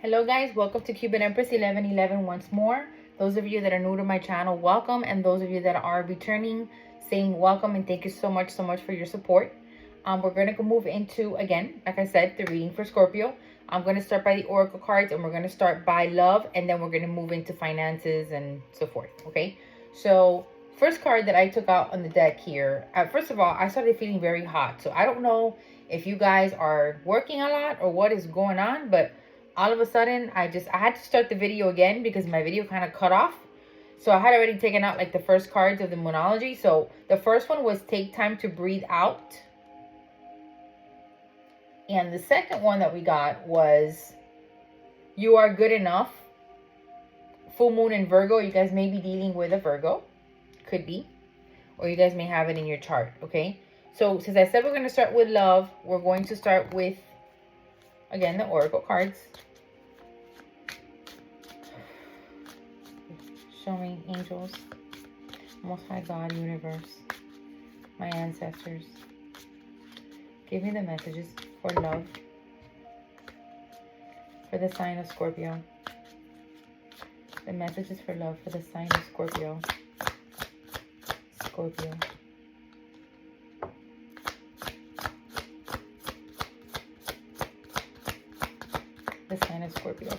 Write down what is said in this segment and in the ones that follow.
Hello guys, welcome to Cuban Empress 1111 once more. Those of you that are new to my channel, welcome, and those of you that are returning, saying welcome and thank you so much for your support. We're going to move into, again, like I said, the reading for Scorpio. I'm going to start by the oracle cards, and we're going to start by love, and then we're going to move into finances and so forth, okay? So first card that I took out on the deck here, first of all, I started feeling very hot. So I don't know if you guys are working a lot or what is going on, but all of a sudden I had to start the video again because my video kind of cut off. So I had already taken out like the first cards of the Moonology. So the first one was take time to breathe out. And the second one that we got was you are good enough. Full moon in Virgo. You guys may be dealing with a Virgo. Could be. Or you guys may have it in your chart. Okay. So since I said we're going to start with love, we're going to start with, again, the oracle cards. Show me, angels, Most High God, universe, my ancestors. Give me the messages for love for the sign of Scorpio. The messages for love for the sign of Scorpio. Scorpio. The sign of Scorpio.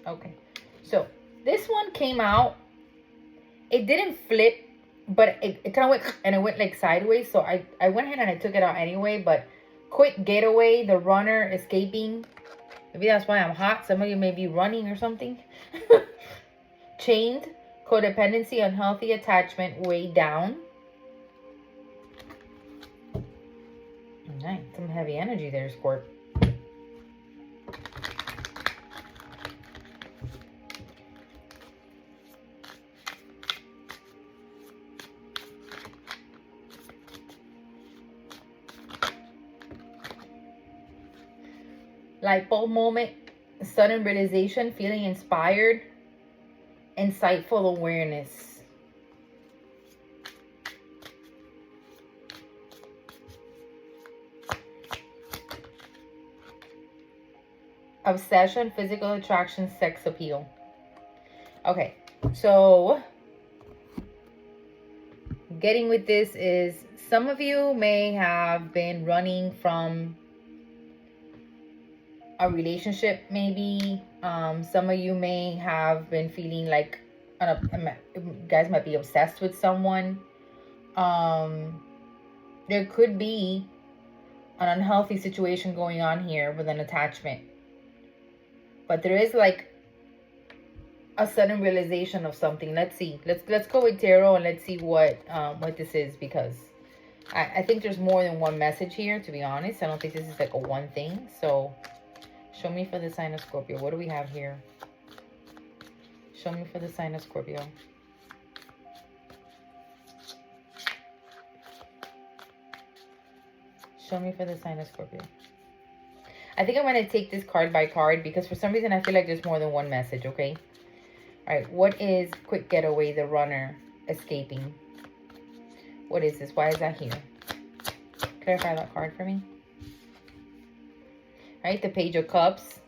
Okay. So this one came out. It didn't flip, but it kind of went, and it went like sideways. So I went ahead and I took it out anyway. But quick getaway, the runner escaping. Maybe that's why I'm hot. Some of you may be running or something. Chained, codependency, unhealthy attachment, way down. Nice. Some heavy energy there, Scorp. Light bulb moment, sudden realization, feeling inspired, insightful awareness. Obsession, physical attraction, sex appeal. Okay, so getting with this is some of you may have been running from a relationship, maybe. Some of you may have been feeling like you guys might be obsessed with someone. There could be an unhealthy situation going on here with an attachment, but there is like a sudden realization of something. Let's see. Let's go with tarot and let's see what this is, because I think there's more than one message here, to be honest. I don't think this is like a one thing. So show me for the sign of Scorpio. What do we have here? Show me for the sign of Scorpio. Show me for the sign of Scorpio. I think I'm going to take this card by card because for some reason I feel like there's more than one message, okay? All right, what is quick getaway, the runner escaping? What is this? Why is that here? Clarify that card for me. Right, the Page of Cups.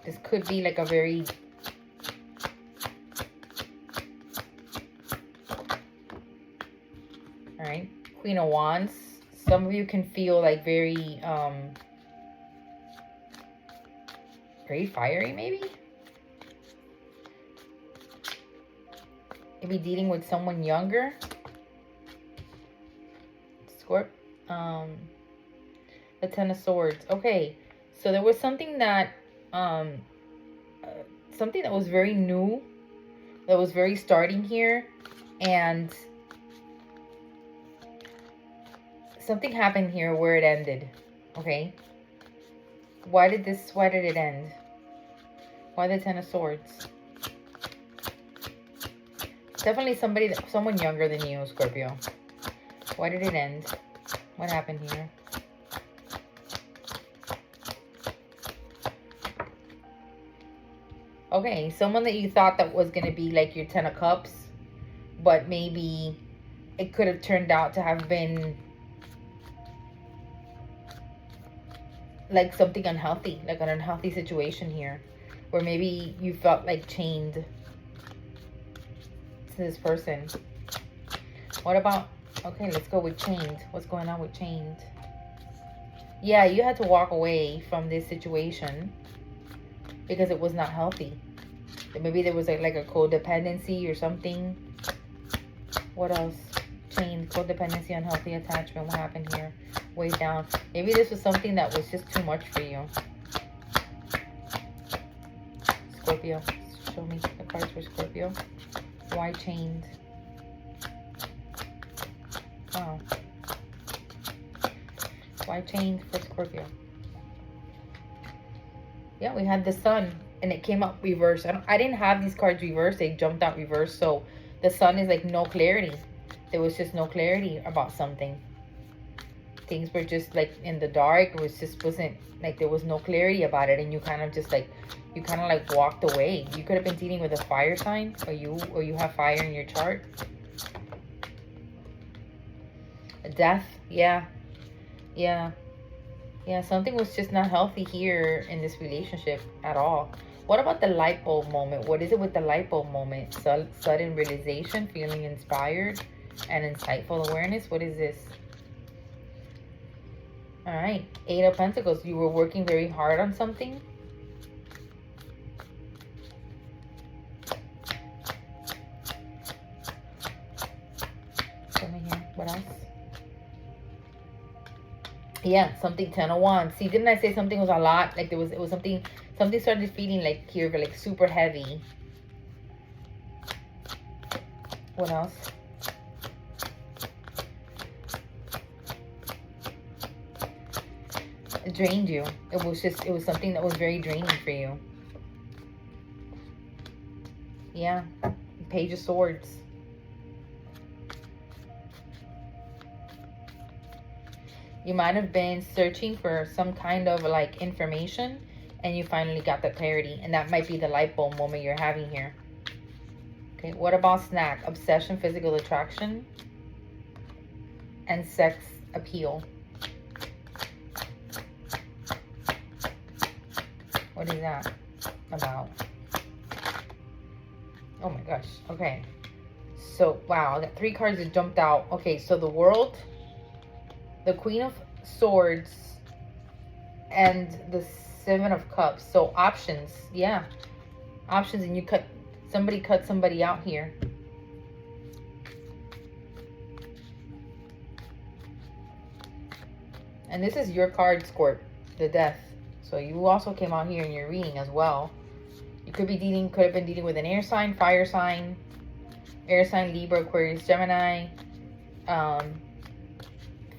This could be like a very all right, Queen of Wands. Some of you can feel like very fiery, maybe. Maybe dealing with someone younger. Scorp. The Ten of Swords. Okay, so there was something that was very new, that was very starting here, and something happened here where it ended. Okay, why did it end? Why the Ten of Swords? Definitely someone younger than you, Scorpio. Why did it end? What happened here? Okay, someone that you thought that was going to be like your Ten of Cups, but maybe it could have turned out to have been like something unhealthy, like an unhealthy situation here, where maybe you felt like chained to this person. What about, okay, let's go with chained. What's going on with chained? Yeah, you had to walk away from this situation because it was not healthy. Maybe there was like a codependency or something. What else? Chained, codependency, unhealthy attachment. What happened here? Way down. Maybe this was something that was just too much for you. Scorpio. Show me the cards for Scorpio. Why chained? Wow. Why chained for Scorpio? Yeah, we had the sun and it came up reversed. I didn't have these cards reversed. They jumped out reversed. So the sun is like no clarity. There was just no clarity about something. Things were just like in the dark. It was just wasn't like there was no clarity about it. And you kind of just like, you kind of like walked away. You could have been dealing with a fire sign, or you have fire in your chart. A death. Yeah. Yeah. Yeah, something was just not healthy here in this relationship at all. What about the light bulb moment? What is it with the light bulb moment? Sudden realization, feeling inspired, and insightful awareness. What is this? All right. 8 of Pentacles. You were working very hard on something. Show me here. What else? Yeah, something. 10 of Wands. See, didn't I say something was a lot? Like it was something started feeling like here, like super heavy. What else? It drained you. It was something that was very draining for you. Yeah. Page of Swords. You might have been searching for some kind of like information and you finally got the clarity. And that might be the light bulb moment you're having here. Okay, what about snack? Obsession, physical attraction, and sex appeal. What is that about? Oh my gosh. Okay. So, wow, I got 3 cards that jumped out. Okay, so the World, the Queen of Swords, and the 7 of Cups. So options. Yeah. Options, and somebody cut somebody out here. And this is your card, Scorp, the Death. So you also came out here in your reading as well. You could have been dealing with an air sign, fire sign, air sign, Libra, Aquarius, Gemini.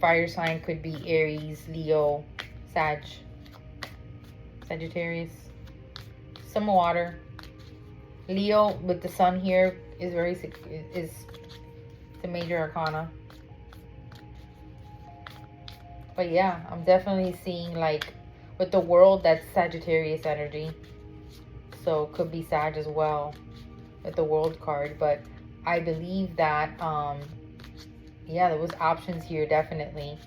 Fire sign could be Aries, Leo, Sagittarius. Some water. Leo with the sun here is the major arcana. But yeah, I'm definitely seeing like with the World, that's Sagittarius energy. So it could be Sag as well with the World card. But I believe that, yeah, there was options here, definitely.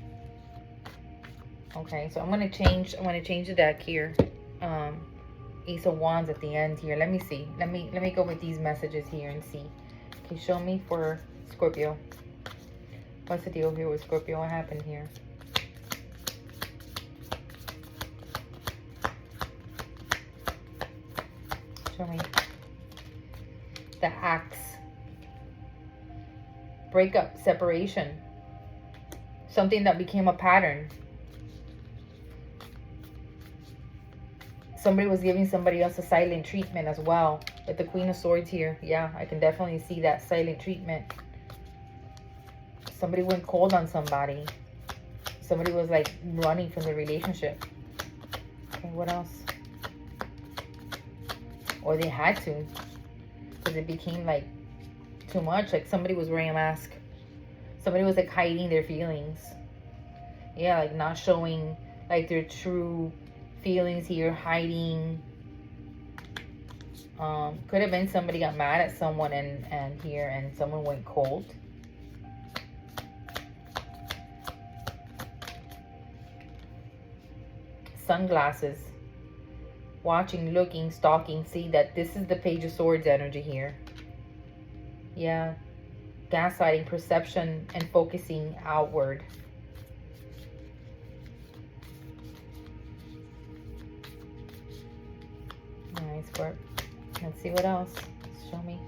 Okay, so I'm gonna change the deck here. Ace of Wands at the end here. Let me see. Let me go with these messages here and see. Okay, show me for Scorpio. What's the deal here with Scorpio? What happened here? Show me. The Axe. Breakup, separation. Something that became a pattern. Somebody was giving somebody else a silent treatment as well. With the Queen of Swords here. Yeah, I can definitely see that silent treatment. Somebody went cold on somebody. Somebody was like running from the relationship. Okay, what else? Or they had to. Because it became like too much. Like somebody was wearing a mask. Somebody was like hiding their feelings. Yeah, like not showing like their true feelings here, hiding. Could have been somebody got mad at someone and someone went cold. sunglasses, watching, looking, stalking. See that this is the Page of Swords energy here. Yeah. Gaslighting, perception, and focusing outward. Alright, Scorp. Let's see what else. Show me.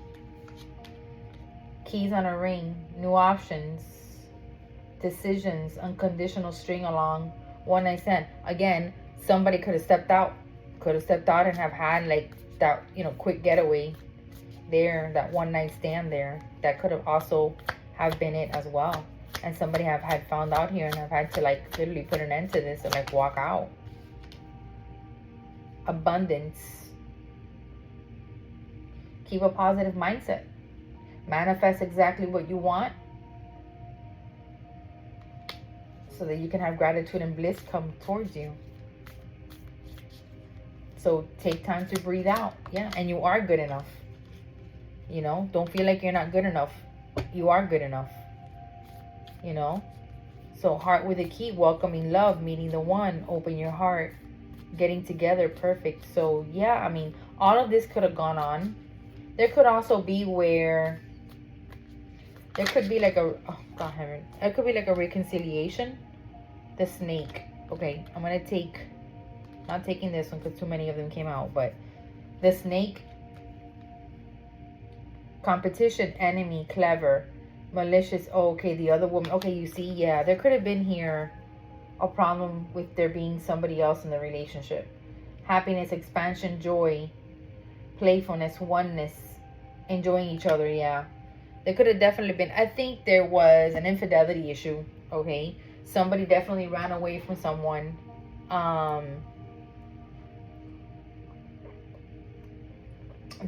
Keys on a ring. New options. Decisions. Unconditional string along. One night stand. Again, somebody could have stepped out. Could have stepped out and have had like that, you know, quick getaway there. That one night stand there. That could have also have been it as well. And somebody have had found out here and have had to like literally put an end to this and like walk out. Abundance. Keep a positive mindset. Manifest exactly what you want so that you can have gratitude and bliss come towards you. So take time to breathe out. Yeah, and you are good enough. You know, don't feel like you're not good enough. You are good enough. You know, so heart with a key, welcoming love, meeting the one, open your heart, getting together, perfect. So yeah, I mean, all of this could have gone on. There could also be where there could be like a, oh God heaven, it could be like a reconciliation. The snake. Okay, I'm gonna take, not taking this one because too many of them came out, but the snake. Competition, enemy, clever, malicious. Oh, okay, the other woman. Okay, you see, yeah, there could have been here a problem with there being somebody else in the relationship. Happiness, expansion, joy, playfulness, oneness, enjoying each other. Yeah, there could have definitely been. I think there was an infidelity issue. Okay, somebody definitely ran away from someone.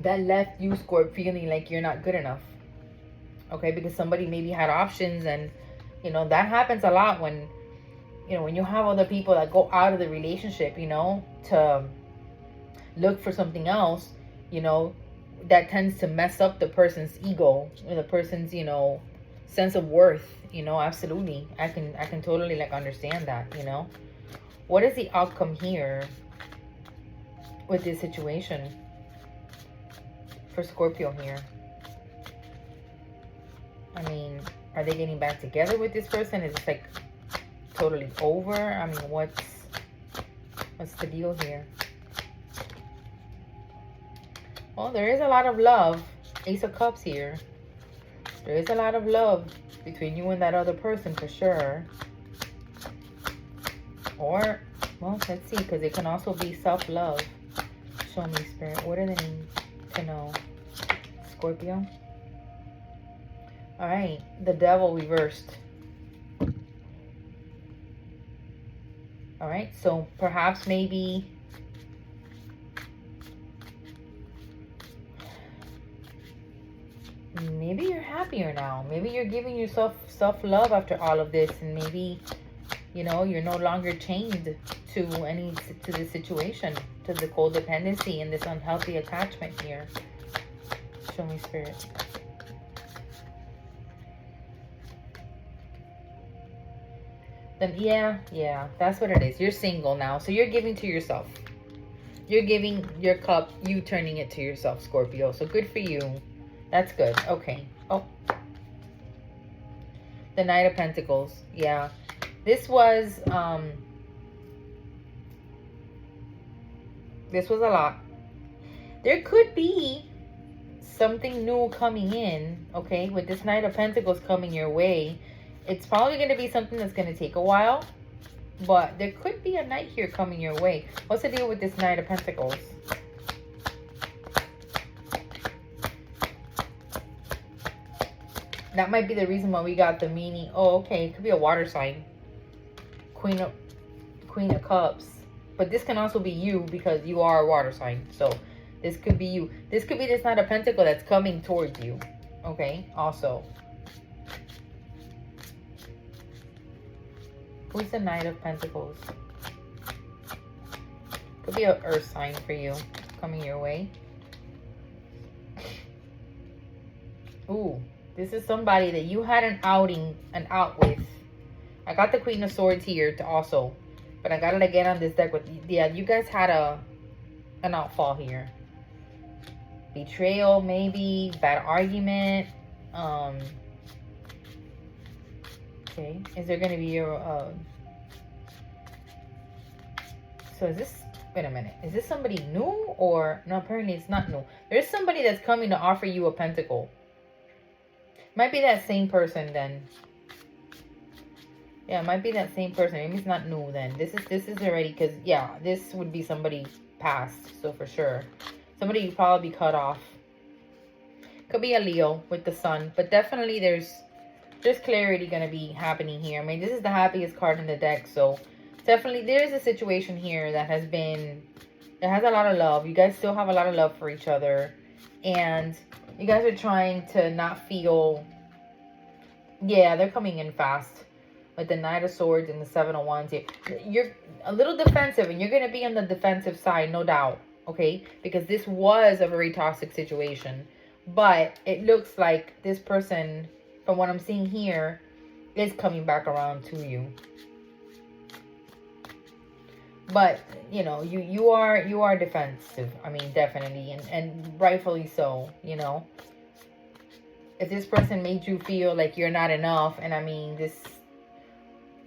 That left you, Scorp, feeling like you're not good enough. Okay, because somebody maybe had options, and you know that happens a lot when, you know, when you have other people that go out of the relationship, you know, to look for something else, you know, that tends to mess up the person's ego or the person's, you know, sense of worth. You know, absolutely, I can totally like understand that. You know, what is the outcome here with this situation for Scorpio here? I mean, are they getting back together with this person? Is it like totally over? I mean, what's the deal here? Well, there is a lot of love. Ace of Cups here. There is a lot of love between you and that other person for sure. Or, well, let's see, because it can also be self-love. Show me, Spirit. What do they need to know? Scorpio. All right, the Devil reversed. All right, so perhaps maybe you're happier now. Maybe you're giving yourself self-love after all of this, and maybe, you know, you're no longer chained to this situation, to the codependency and this unhealthy attachment here. Show me, Spirit. Then yeah, that's what it is. You're single now, so you're giving to yourself. You're giving your cup, you turning it to yourself, Scorpio. So good for you. That's good. Okay. Oh, the Knight of Pentacles. Yeah, this was a lot. There could be something new coming in. Okay, with this Knight of Pentacles coming your way. It's probably going to be something that's going to take a while. But there could be a knight here coming your way. What's the deal with this Knight of Pentacles? That might be the reason why we got the meaning. Oh, okay. It could be a water sign. Queen of Cups. But this can also be you because you are a water sign. So this could be you. This could be this Knight of Pentacles that's coming towards you. Okay. Also. Who's the Knight of Pentacles? Could be an earth sign for you coming your way. Ooh, this is somebody that you had an out with. I got the Queen of Swords here to also, But I got it again on this deck with, yeah, you guys had an outfall here. Betrayal, maybe. Bad argument. Okay. Is there going to be a... so is this... Wait a minute. Is this somebody new or... No, apparently it's not new. There's somebody that's coming to offer you a pentacle. Might be that same person then. Yeah, it might be that same person. Maybe it's not new then. This is already... Because, yeah, this would be somebody past. So, for sure. Somebody you probably cut off. Could be a Leo with the sun. But definitely there's clarity going to be happening here. I mean, this is the happiest card in the deck. So, definitely there's a situation here that has been... It has a lot of love. You guys still have a lot of love for each other. And you guys are trying to not feel... Yeah, they're coming in fast. With the Knight of Swords and the Seven of Wands here. You're a little defensive, and you're going to be on the defensive side, no doubt. Okay? Because this was a very toxic situation. But it looks like this person, from what I'm seeing here, is coming back around to you. But, you know, you are defensive. I mean, definitely. And rightfully so, you know. If this person made you feel like you're not enough, and I mean, this...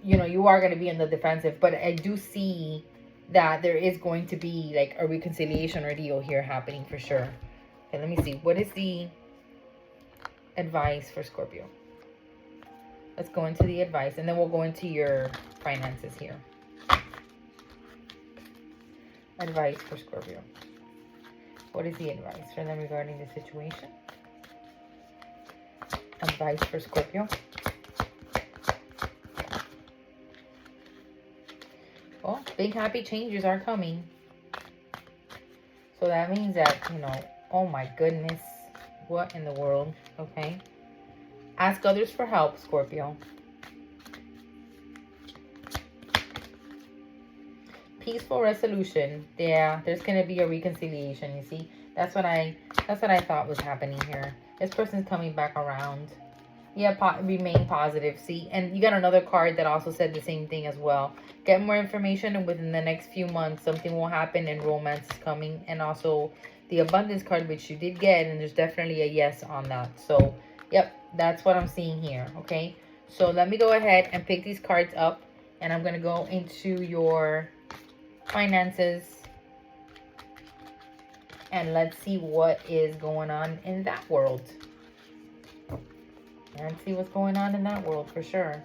You know, you are going to be in the defensive. But I do see that there is going to be, like, a reconciliation or deal here happening for sure. Okay, let me see. What is the advice for Scorpio? Let's go into the advice. And then we'll go into your finances here. Advice for Scorpio. What is the advice for them regarding the situation? Advice for Scorpio. Well, big happy changes are coming. So that means that, you know, oh my goodness. What in the world? Okay. Ask others for help, Scorpio. Peaceful resolution. Yeah, there's going to be a reconciliation, you see. That's what I thought was happening here. This person's coming back around. Yeah, remain positive. See, and you got another card that also said the same thing as well. Get more information, and within the next few months, something will happen and romance is coming. And also the abundance card, which you did get, and there's definitely a yes on that. So, yep, that's what I'm seeing here, okay? So let me go ahead and pick these cards up, and I'm going to go into your finances. And let's see what is going on in that world. And see what's going on in that world for sure.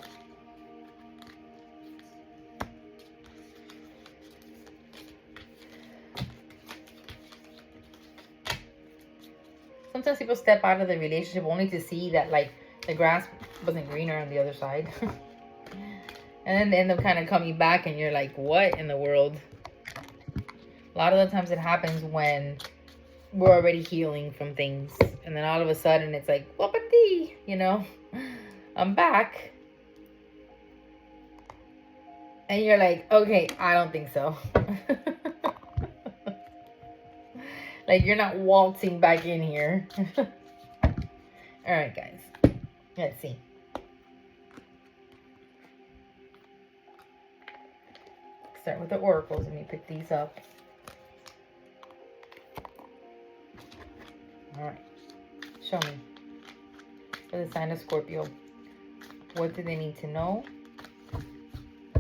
Sometimes people step out of the relationship only to see that, like, the grass wasn't greener on the other side. And then they end up kind of coming back and you're like, what in the world? A lot of the times it happens when we're already healing from things. And then all of a sudden it's like, whoopity, you know, I'm back. And you're like, okay, I don't think so. Like, you're not waltzing back in here. All right, guys. Let's see. Start with the oracles. Let me pick these up. All right. Show me. For the sign of Scorpio, what do they need to know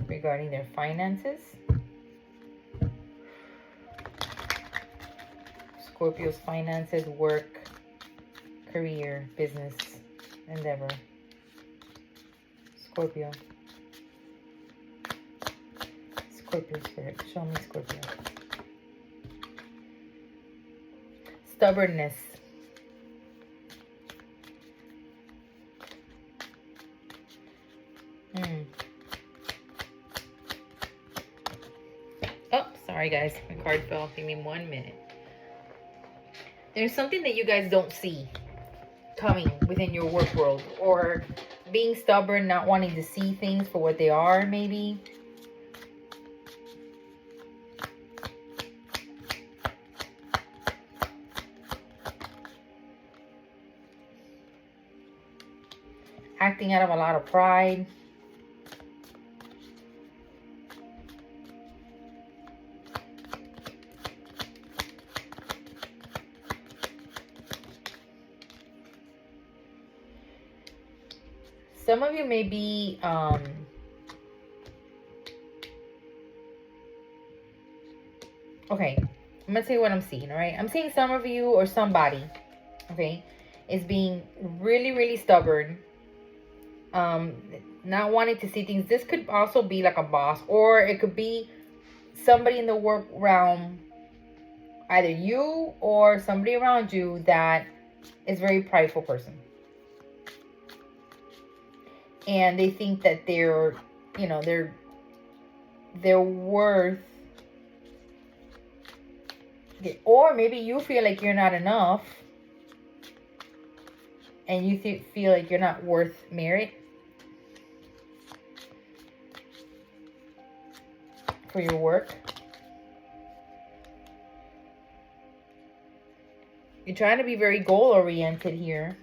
regarding their finances? Scorpio's finances, work, career, business, endeavor. Scorpio. Scorpio spirit. Show me Scorpio. Stubbornness. Oh, sorry guys. My card fell. Give me 1 minute. There's something that you guys don't see coming within your work world, or being stubborn, not wanting to see things for what they are, maybe. Acting out of a lot of pride. Some of you may be, okay, I'm going to tell you what I'm seeing, all right? I'm seeing some of you or somebody, okay, is being really, really stubborn. Not wanting to see things. This could also be like a boss, or it could be somebody in the work realm, either you or somebody around you that is very prideful person. And they think that they're, you know, they're worth, or maybe you feel like you're not enough and you feel like you're not worth merit for your work. You're trying to be very goal oriented here.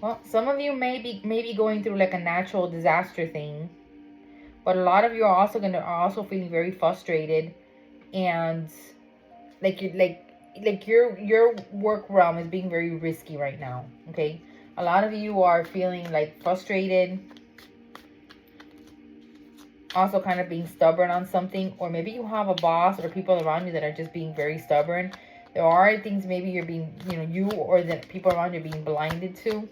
Well, some of you may be going through like a natural disaster thing, but a lot of you are also feeling very frustrated, and like your work realm is being very risky right now. Okay, a lot of you are feeling like frustrated, also kind of being stubborn on something, or maybe you have a boss or people around you that are just being very stubborn. There are things maybe you're being, you or the people around you are being blinded to.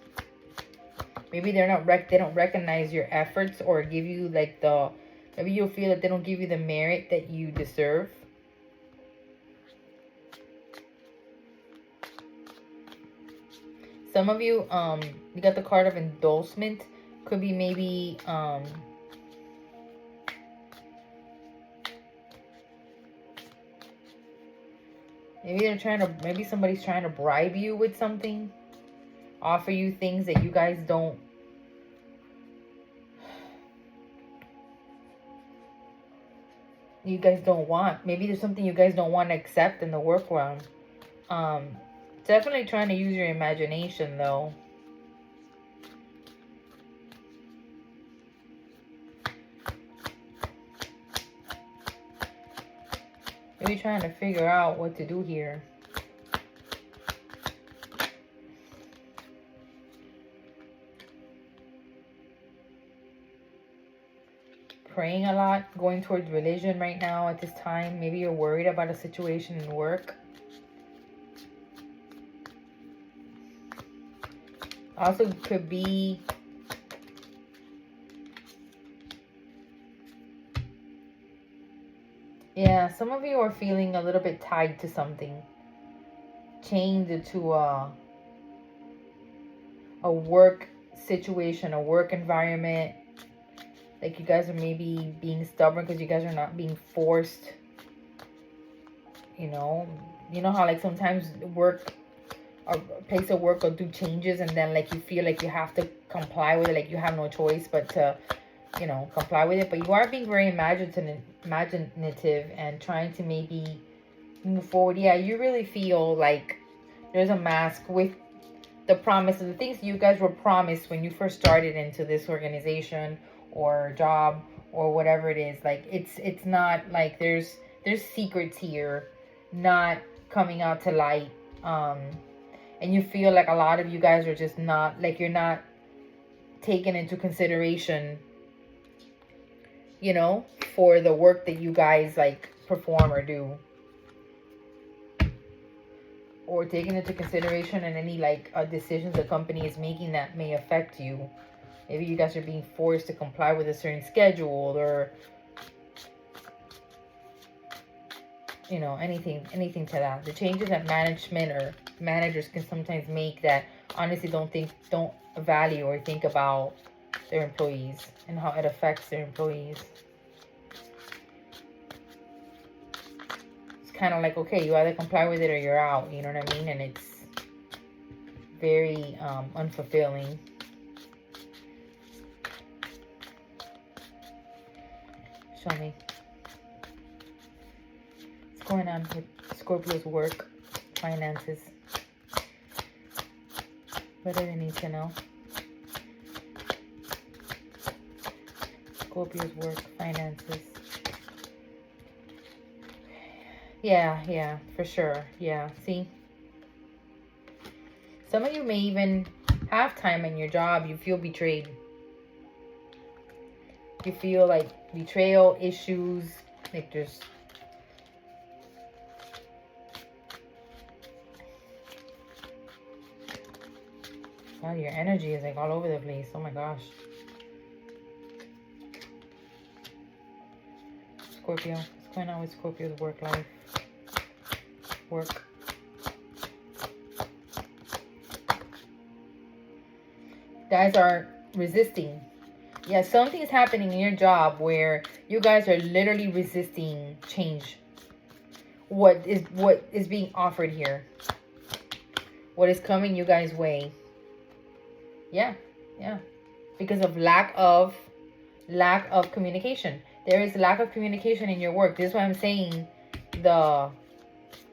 Maybe they don't recognize your efforts or give you like maybe you'll feel that they don't give you the merit that you deserve. Some of you, you got the card of endorsement. Could be maybe, maybe somebody's trying to bribe you with something. Offer you things that you guys don't want. Maybe there's something you guys don't want to accept in the work realm. Definitely trying to use your imagination though. Maybe trying to figure out what to do here. Praying a lot, going towards religion right now at this time. Maybe you're worried about a situation in work. Also could be some of you are feeling a little bit tied to something, chained to a work situation, a work environment. Like you guys are maybe being stubborn because you guys are not being forced. You know how like sometimes work or place of work will do changes and then like you feel like you have to comply with it, like you have no choice but to comply with it. But you are being very imaginative and trying to maybe move forward. Yeah, you really feel like there's a mask with the promise of the things you guys were promised when you first started into this organization or job or whatever it is. Like it's not like there's secrets here not coming out to light, and you feel like a lot of you guys are just not, like, you're not taken into consideration, for the work that you guys like perform or do, or taken into consideration in any like decisions the company is making that may affect you. Maybe you guys are being forced to comply with a certain schedule, or anything to that. The changes that management or managers can sometimes make that honestly don't value or think about their employees and how it affects their employees. It's kind of like, okay, you either comply with it or you're out, you know what I mean? And it's very unfulfilling. Show me what's going on with Scorpio's work, finances. What do they need to know? Scorpio's work, finances. Yeah, for sure. Yeah, see? Some of you may even have time in your job. You feel betrayed. You feel like betrayal, issues, like there's... Wow, your energy is like all over the place. Oh my gosh. Scorpio, what's going on with Scorpio's work life? Work. Guys are resisting. Yeah, something is happening in your job where you guys are literally resisting change. What is being offered here? What is coming you guys' way? Yeah. Because of lack of communication. There is lack of communication in your work. This is why I'm saying the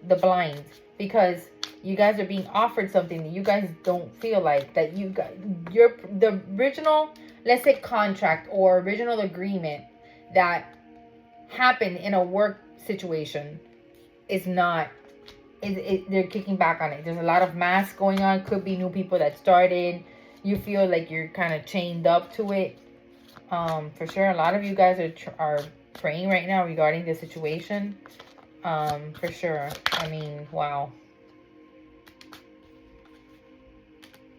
blind, because you guys are being offered something that you guys don't feel like, that you got the original, let's say, contract or original agreement that happened in a work situation is not, they're kicking back on it. There's a lot of masks going on. Could be new people that started. You feel like you're kind of chained up to it. For sure, a lot of you guys are praying right now regarding this situation. For sure. I mean, wow.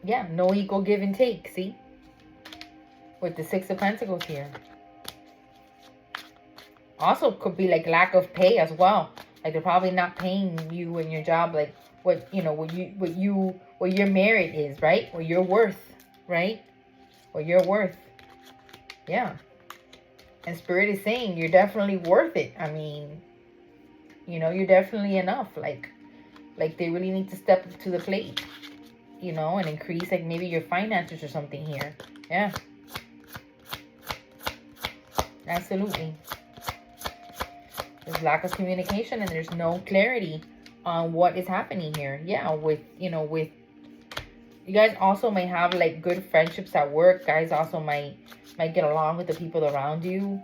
Yeah, no equal give and take, see? With the Six of Pentacles here. Also could be like lack of pay as well. Like they're probably not paying you in your job like what your merit is, right? What you're worth, right? What you're worth. Yeah. And Spirit is saying you're definitely worth it. I mean, you're definitely enough. Like they really need to step up to the plate, and increase like maybe your finances or something here. Yeah. Absolutely. There's lack of communication and there's no clarity on what is happening here. Yeah, with you guys also may have like good friendships at work. Guys also might get along with the people around you.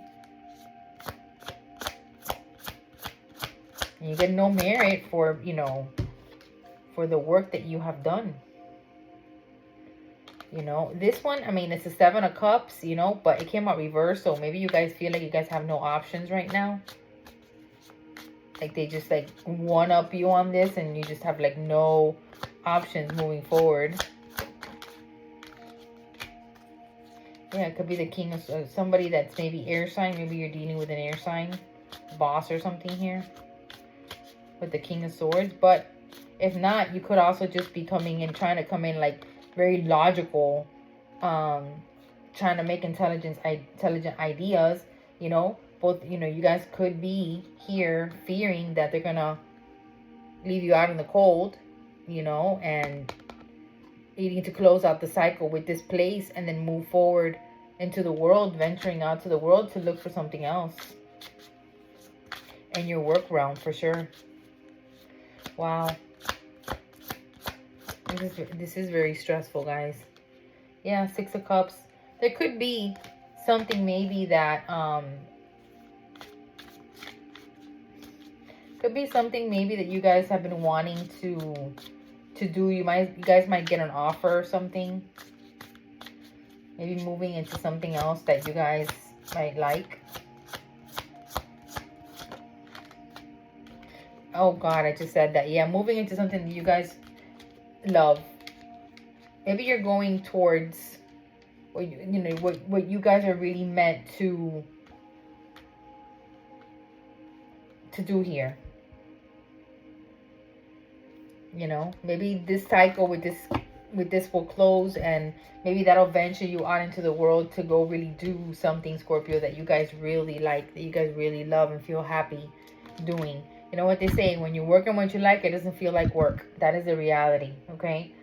And you get no merit for, for the work that you have done. This one, I mean, it's the Seven of Cups, but it came out reversed. So maybe you guys feel like you guys have no options right now. Like they just like one up you on this and you just have like no options moving forward. Yeah, it could be the King of somebody that's maybe air sign. Maybe you're dealing with an air sign boss or something here with the King of Swords. But if not, you could also just be coming in, trying to come in like very logical, trying to make intelligent ideas, both, you guys could be here fearing that they're gonna leave you out in the cold, and needing to close out the cycle with this place and then move forward into the world, venturing out to the world to look for something else in your work realm, for sure. Wow. This is very stressful, guys. Yeah, Six of Cups. There could be something maybe that could be something maybe that you guys have been wanting to do. You guys might get an offer or something. Maybe moving into something else that you guys might like. Oh God, I just said that. Yeah, moving into something that you guys love. Maybe you're going towards what what you guys are really meant to do here. Maybe this cycle with this will close, and maybe that'll venture you out into the world to go really do something, Scorpio, that you guys really like, that you guys really love and feel happy doing. You know what they say, when you're working what you like, it doesn't feel like work. That is the reality, okay?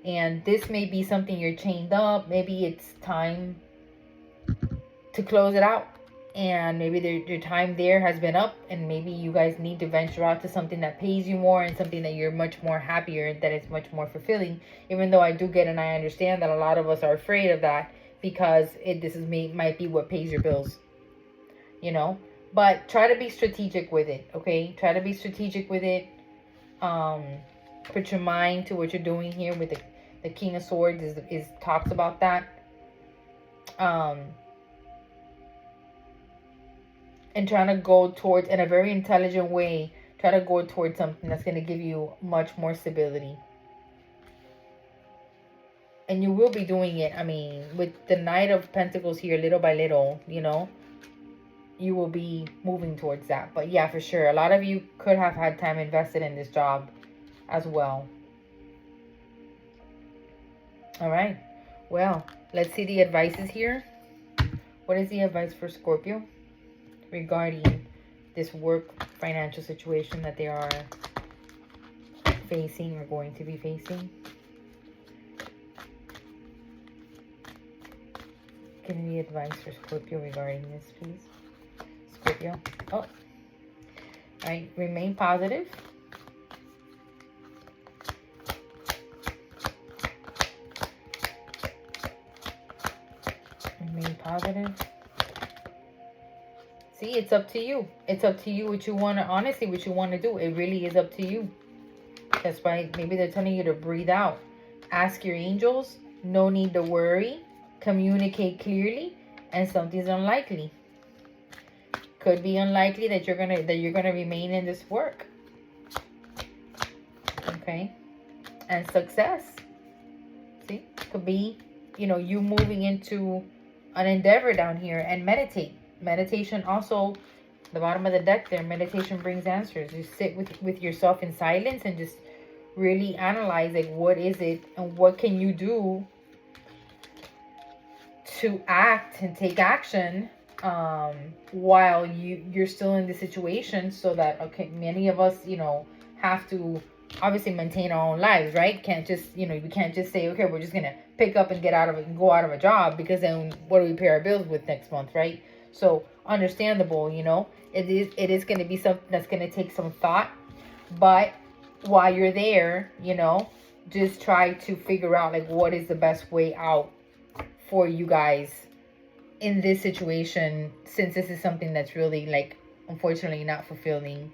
And this may be something you're chained up. Maybe it's time to close it out. And maybe your time there has been up, and maybe you guys need to venture out to something that pays you more and something that you're much more happier, that is much more fulfilling. Even though I do get and I understand that a lot of us are afraid of that, because this might be what pays your bills. you know. But try to be strategic with it, okay? Try to be strategic with it. Put your mind to what you're doing here with the King of Swords is talks about that. And trying to go towards, in a very intelligent way, try to go towards something that's going to give you much more stability. And you will be doing it. I mean, with the Knight of Pentacles here, little by little, you know, you will be moving towards that. But yeah, for sure, a lot of you could have had time invested in this job as well. All right. Well, let's see the advices here. What is the advice for Scorpio regarding this work financial situation that they are facing or going to be facing? Give me the advice for Scorpio regarding this, please. Scorpio. Oh. All right. Remain positive. Remain positive. See, it's up to you. It's up to you what you want to, honestly, what you want to do. It really is up to you. That's why maybe they're telling you to breathe out. Ask your angels. No need to worry. Communicate clearly. And something's unlikely. Could be unlikely that you're gonna remain in this work. Okay? And success. See? Could be, you know, you moving into an endeavor down here. And meditate. Meditation also, the bottom of the deck there, meditation brings answers. You sit with yourself in silence and just really analyze, like, what is it and what can you do to act and take action while you're still in the situation, so that, okay, many of us, you know, have to obviously maintain our own lives, right? Can't just, you know, we can't just say, okay, we're just gonna pick up and get out of it and go out of a job, because then what do we pay our bills with next month, right? So understandable, you know, it is going to be something that's going to take some thought. But while you're there, you know, just try to figure out, like, what is the best way out for you guys in this situation, since this is something that's really, like, unfortunately not fulfilling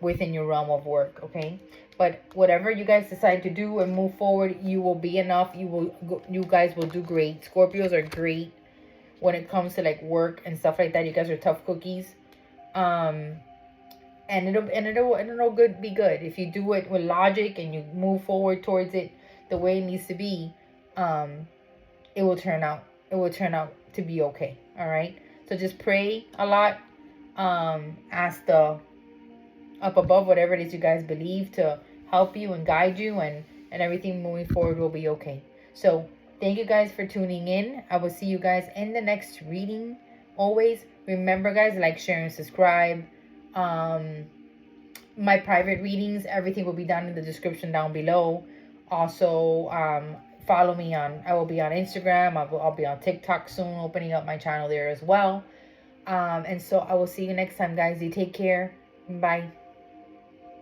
within your realm of work, okay? But whatever you guys decide to do and move forward, you will be enough. You guys will do great. Scorpios are great when it comes to, like, work and stuff like that. You guys are tough cookies. And it'll be good if you do it with logic and you move forward towards it the way it needs to be. It will turn out to be okay. All right. So just pray a lot. Ask the up above, whatever it is you guys believe, to help you and guide you, and everything moving forward will be okay. So thank you guys for tuning in. I will see you guys in the next reading. Always remember, guys, like, share, and subscribe. My private readings, everything will be down in the description down below. Also, follow me I will be on Instagram. I'll be on TikTok soon, opening up my channel there as well. And so I will see you next time, guys. You take care. Bye.